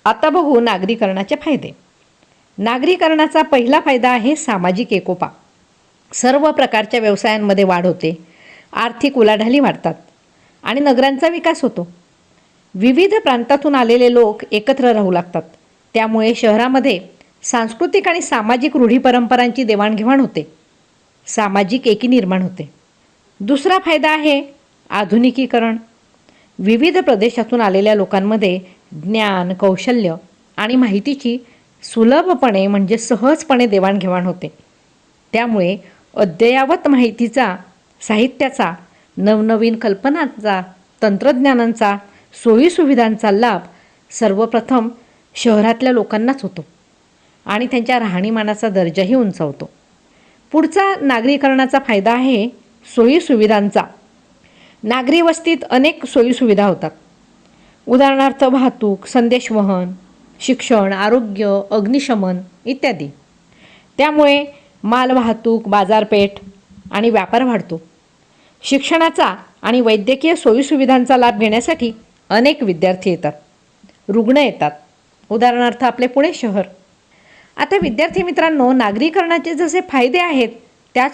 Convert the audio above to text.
आता बघू नागरीकरणाचे फायदे. नागरीकरणाचा पहिला फायदा आहे सामाजिक एकोपा. सर्व प्रकारच्या व्यवसायांमध्ये वाढ होते, आर्थिक उलाढाली वाढतात आणि नगरांचा विकास होतो. विविध प्रांतातून आलेले लोक एकत्र राहू लागतात. त्यामुळे शहरामध्ये सांस्कृतिक आणि सामाजिक रूढी परंपरांची देवाणघेवाण होते. सामाजिक एकी निर्माण होते. दुसरा फायदा आहे आधुनिकीकरण. विविध प्रदेशातून आलेल्या लोकांमध्ये ज्ञान, कौशल्य आणि माहितीची सुलभपणे म्हणजे सहजपणे देवाणघेवाण होते. त्यामुळे अद्ययावत माहितीचा, साहित्याचा, नवनवीन कल्पनांचा, तंत्रज्ञानांचा, सोयीसुविधांचा लाभ सर्वप्रथम शहरातल्या लोकांनाच होतो आणि त्यांच्या राहणीमानाचा दर्जाही उंचावतो. पुढचा नागरीकरणाचा फायदा आहे सोयीसुविधांचा. नागरी वस्तीत अनेक सोयीसुविधा होतात. उदाहरणार्थ वाहतूक, संदेशवहन, शिक्षण, आरोग्य, अग्निशमन इत्यादी. त्यामुळे मालवाहतूक, बाजारपेठ आणि व्यापार वाढतो. शिक्षणाचा आणि वैद्यकीय सोयीसुविधांचा लाभ घेण्यासाठी अनेक विद्यार्थी येतात, रुग्ण येतात. उदाहरणार्थ आपले पुणे शहर. आता विद्यार्थी मित्रांनो, नागरीकरणाचे जसे फायदे आहेत त्याच